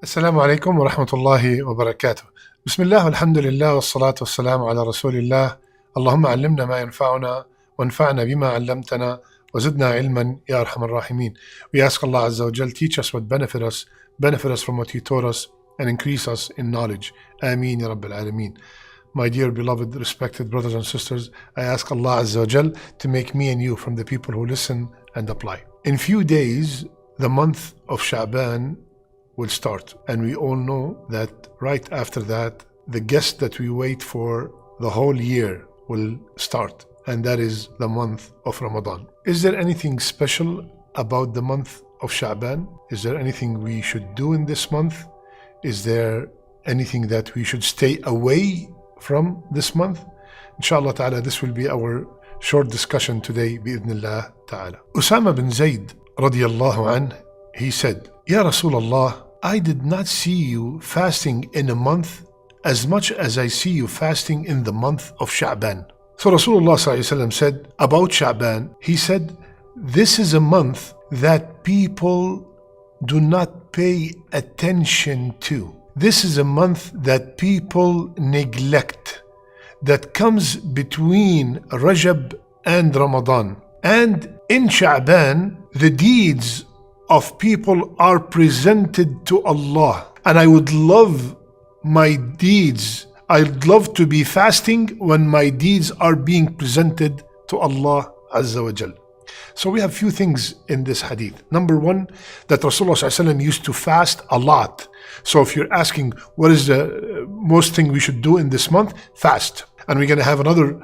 السلام عليكم ورحمة الله وبركاته. بسم الله والحمد لله والصلاة والسلام على رسول الله. اللهم علمنا ما ينفعنا وانفعنا بما علمتنا وزدنا علما يا أرحم الراحمين. We ask Allah Azza wa Jal, teach us what benefit us from what He taught us, and increase us in knowledge. Ameen ya Rabbil Alameen. My dear beloved respected brothers and sisters, I ask Allah Azza wa Jal to make me and you from the people who listen and apply. In few days, the month of Sha'ban will start, and we all know that right after that, the guest that we wait for the whole year will start, and that is the month of Ramadan. Is there anything special about the month of Sha'ban? Is there anything we should do in this month? Is there anything that we should stay away from this month? Inshallah ta'ala, this will be our short discussion today, bi'idhnillah ta'ala. Usama bin Zayd radiyallahu anh, he said, Ya Rasulullah, I did not see you fasting in a month as much as I see you fasting in the month of Sha'ban. So Rasulullah said about Sha'ban, he said, this is a month that people do not pay attention to. This is a month that people neglect, that comes between Rajab and Ramadan. And in Sha'ban, the deeds of people are presented to Allah. And I would love my deeds, I'd love to be fasting when my deeds are being presented to Allah Azza wa Jal. So we have few things in this hadith. Number one, that Rasulullah used to fast a lot. So if you're asking what is the most thing we should do in this month, fast. And we're going to have another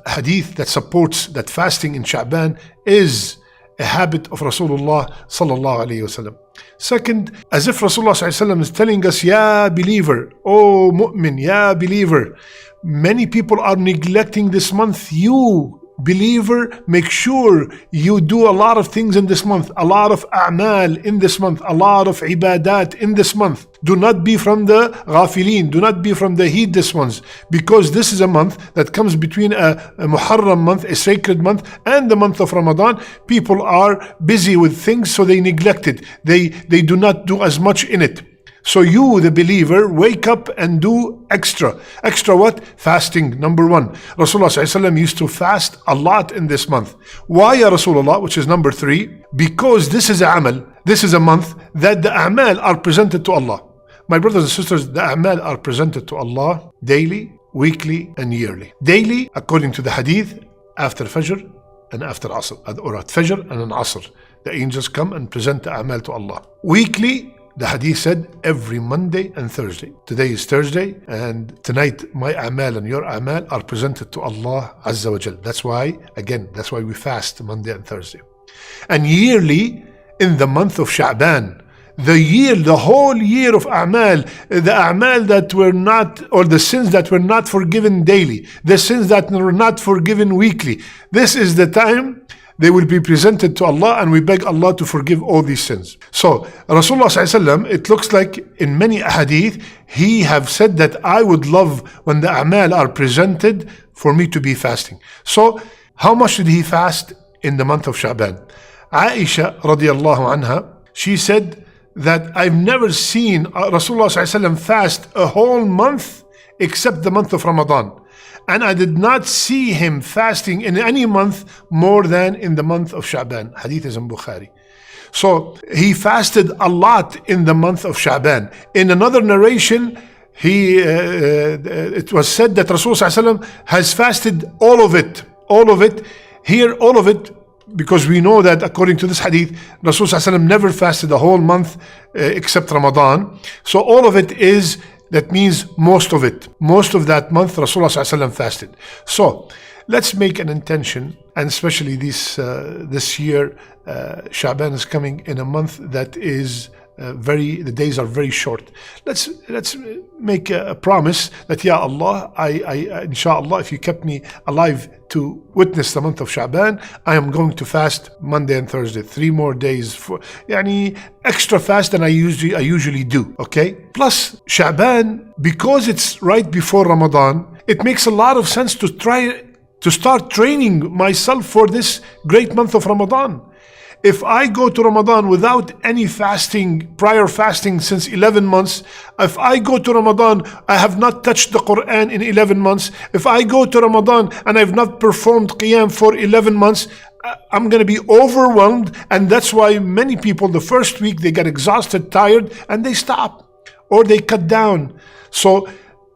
hadith that supports that fasting in Sha'ban is a habit of Rasulullah sallallahu alayhi wasallam. Second, as if Rasulullah sallallahu alayhi wasallam is telling us, Ya believer, oh mu'min, Ya believer, many people are neglecting this month. You believer, make sure you do a lot of things in this month, a lot of a'mal in this month, a lot of ibadat in this month. Do not be from the ghafilin, do not be from the heedless ones, because this is a month that comes between a Muharram month, a sacred month, and the month of Ramadan. People are busy with things, so they neglect it. They do not do as much in it. So you, the believer, wake up and do extra. Extra what? Fasting, number one. Rasulullah ﷺ used to fast a lot in this month. Why, Ya Rasulullah, which is number three? Because this is a amal. This is a month that the a'mal are presented to Allah. My brothers and sisters, the a'mal are presented to Allah daily, weekly, and yearly. Daily, according to the hadith, after Fajr and after Asr, or at Fajr and an Asr. The angels come and present the a'mal to Allah. Weekly, the hadith said every Monday and Thursday. Today is Thursday, and tonight my a'mal and your a'mal are presented to Allah Azza wa Jal. That's why we fast Monday and Thursday. And yearly, in the month of Sha'ban, the whole year of a'mal, the a'mal that were not, or the sins that were not forgiven daily, the sins that were not forgiven weekly, this is the time they will be presented to Allah, and we beg Allah to forgive all these sins. So Rasulullah ﷺ, it looks like in many hadith, he have said that I would love when the a'mal are presented for me to be fasting. So how much did he fast in the month of Sha'ban? Aisha radiallahu anha, she said that I've never seen Rasulullah ﷺ fast a whole month except the month of Ramadan. And I did not see him fasting in any month more than in the month of Sha'ban. Hadith is in Bukhari. So he fasted a lot in the month of Sha'ban. In another narration, it was said that Rasulullah has fasted all of it. All of it. Here, all of it, because we know that according to this hadith, Rasulullah never fasted a whole month except Ramadan. So all of it is, that means most of it. Most of that month, Rasulullah ﷺ fasted. So let's make an intention, and especially this year, Sha'ban is coming in a month that is the days are very short. Let's make a promise that, Ya Allah, I inshallah, if you kept me alive to witness the month of Sha'ban, I am going to fast Monday and Thursday, 3 more days, for extra fast than I usually do. Okay. Plus Sha'ban, because it's right before Ramadan, it makes a lot of sense to try to start training myself for this great month of Ramadan. If I go to Ramadan without any fasting, prior fasting since 11 months, if I go to Ramadan, I have not touched the Quran in 11 months, if I go to Ramadan and I've not performed Qiyam for 11 months, I'm going to be overwhelmed. And that's why many people, the first week, they get exhausted, tired, and they stop or they cut down. So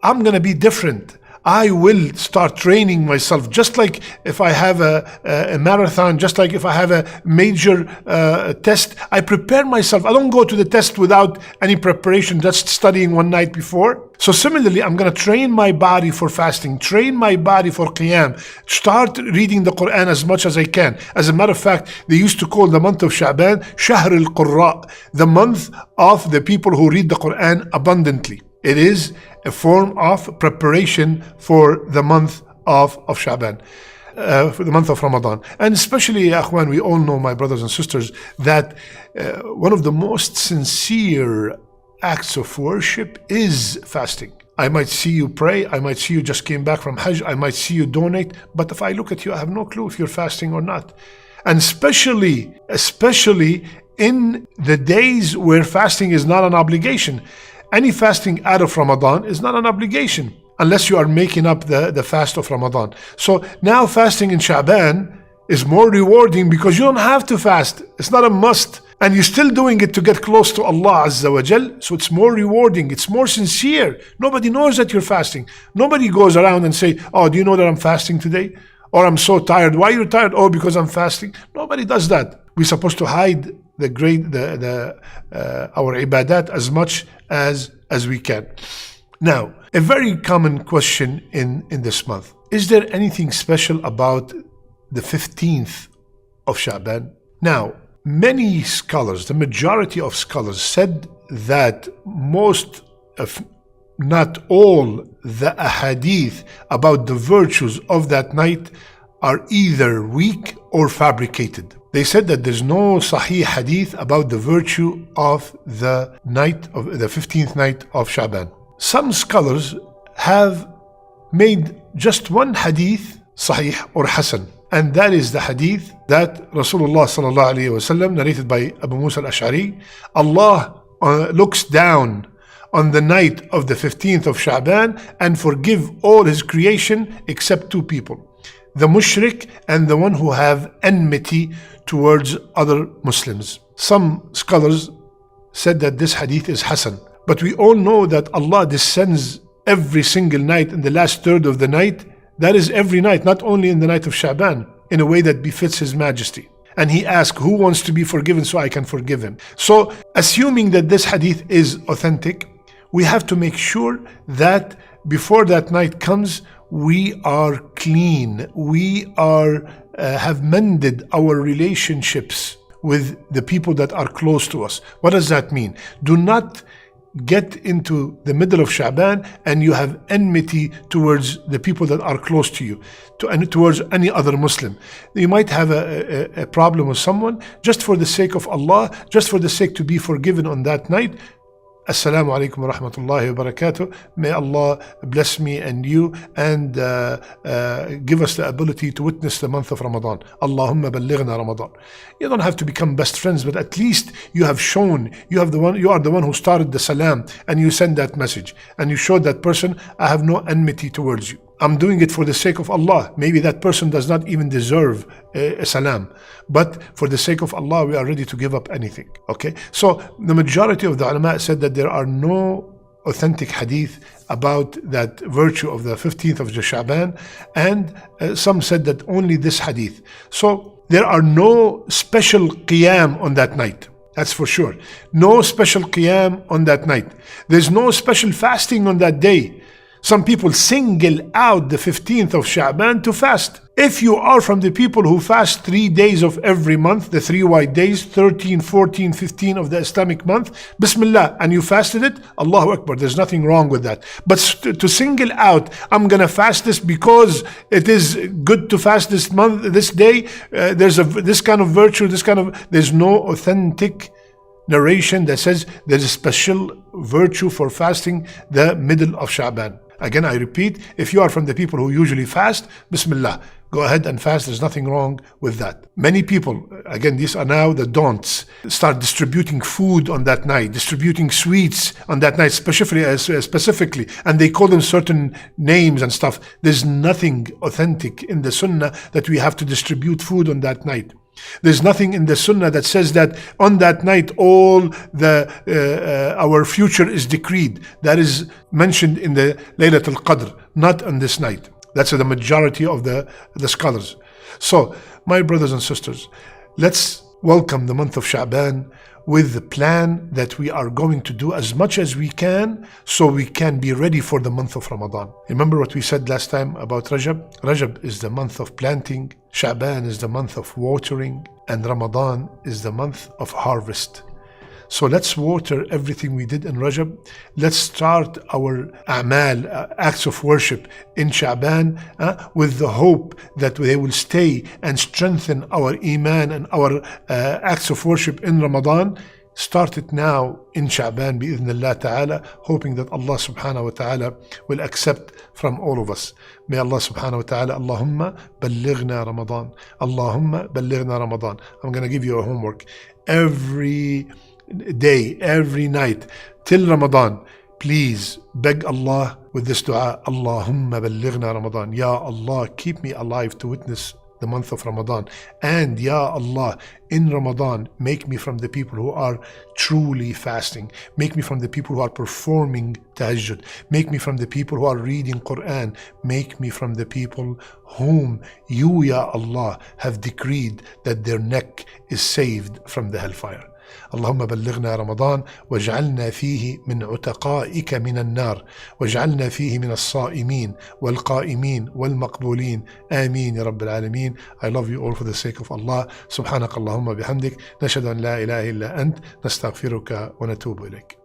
I'm going to be different. I will start training myself, just like if I have a marathon, just like if I have a major test, I prepare myself. I don't go to the test without any preparation, just studying one night before. So similarly, I'm going to train my body for fasting, train my body for Qiyam, start reading the Quran as much as I can. As a matter of fact, they used to call the month of Sha'ban Shahr al-Qurra, the month of the people who read the Quran abundantly. It is a form of preparation for the month of Sha'ban, for the month of Ramadan. And especially, Akhwan, we all know, my brothers and sisters, that one of the most sincere acts of worship is fasting. I might see you pray, I might see you just came back from Hajj, I might see you donate, but if I look at you, I have no clue if you're fasting or not. And especially in the days where fasting is not an obligation. Any fasting out of Ramadan is not an obligation unless you are making up the fast of Ramadan. So now fasting in Sha'ban is more rewarding because you don't have to fast. It's not a must. And you're still doing it to get close to Allah Azza wa Jal. So it's more rewarding. It's more sincere. Nobody knows that you're fasting. Nobody goes around and say, oh, do you know that I'm fasting today? Or I'm so tired. Why are you tired? Oh, because I'm fasting. Nobody does that. We're supposed to hide our ibadat as much as we can. Now, a very common question in this month. Is there anything special about the 15th of Sha'ban? Now, many scholars, the majority of scholars, said that most, if not all, the ahadith about the virtues of that night are either weak or fabricated. They said that there's no sahih hadith about the virtue of the night of the 15th night of Sha'ban. Some scholars have made just one hadith sahih or hasan, and that is the hadith that Rasulullah sallallahu alaihi wasallam, narrated by Abu Musa al-Ash'ari, Allah looks down on the night of the 15th of Sha'ban and forgive all his creation except two people, the mushrik and the one who have enmity towards other Muslims. Some scholars said that this hadith is hasan, but we all know that Allah descends every single night in the last third of the night. That is every night, not only in the night of Sha'ban, in a way that befits His Majesty. And He asks, who wants to be forgiven so I can forgive him? So, assuming that this hadith is authentic, we have to make sure that before that night comes, we are clean. We are have mended our relationships with the people that are close to us. What does that mean? Do not get into the middle of Sha'ban and you have enmity towards the people that are close to you, and towards any other Muslim. You might have a problem with someone, just for the sake of Allah, just for the sake to be forgiven on that night. Assalamu alaikum wa rahmatullahi wa barakatuh. May Allah bless me and you and give us the ability to witness the month of Ramadan. Allahumma ballighna Ramadan. You don't have to become best friends, but at least you have shown, you are the one who started the salam, and you send that message and you showed that person, I have no enmity towards you. I'm doing it for the sake of Allah. Maybe that person does not even deserve a salam, but for the sake of Allah, we are ready to give up anything. Okay? So the majority of the ulama said that there are no authentic hadith about that virtue of the 15th of Sha'ban, and some said that only this hadith. So there are no special qiyam on that night. That's for sure. No special qiyam on that night. There's no special fasting on that day. Some people single out the 15th of Sha'ban to fast. If you are from the people who fast 3 days of every month, the 3 white days, 13, 14, 15 of the Islamic month, Bismillah, and you fasted it, Allahu Akbar, there's nothing wrong with that. But to single out, I'm going to fast this because it is good to fast this month, this day, there's this kind of virtue, there's no authentic narration that says there's a special virtue for fasting the middle of Sha'ban. Again, I repeat, if you are from the people who usually fast, Bismillah, go ahead and fast. There's nothing wrong with that. Many people, again, these are now the don'ts, start distributing food on that night, distributing sweets on that night, specifically, and they call them certain names and stuff. There's nothing authentic in the Sunnah that we have to distribute food on that night. There's nothing in the Sunnah that says that on that night all our future is decreed. That is mentioned in the Laylatul Qadr, not on this night. That's the majority of the scholars. So, my brothers and sisters, let's welcome the month of Sha'ban with the plan that we are going to do as much as we can so we can be ready for the month of Ramadan. Remember what we said last time about Rajab? Rajab is the month of planting, Sha'ban is the month of watering, and Ramadan is the month of harvest. So let's water everything we did in Rajab. Let's start our a'mal, acts of worship in Sha'ban with the hope that they will stay and strengthen our iman and our acts of worship in Ramadan. Start it now in Sha'ban bi'idhnillah ta'ala, hoping that Allah subhanahu wa ta'ala will accept from all of us. May Allah subhanahu wa ta'ala, Allahumma ballighna Ramadan. Allahumma ballighna Ramadan. I'm going to give you a homework. Every day, every night, till Ramadan, please beg Allah with this dua, Allahumma ballighna Ramadan. Ya Allah, keep me alive to witness the month of Ramadan. And Ya Allah, in Ramadan, make me from the people who are truly fasting. Make me from the people who are performing tahajjud. Make me from the people who are reading Quran. Make me from the people whom you, Ya Allah, have decreed that their neck is saved from the hellfire. اللهم بلغنا رمضان واجعلنا فيه من عتقائك من النار واجعلنا فيه من الصائمين والقائمين والمقبولين آمين يا رب العالمين. I love you all for the sake of Allah. سبحانك اللهم بحمدك نشهد أن لا إله إلا أنت نستغفرك ونتوب إليك.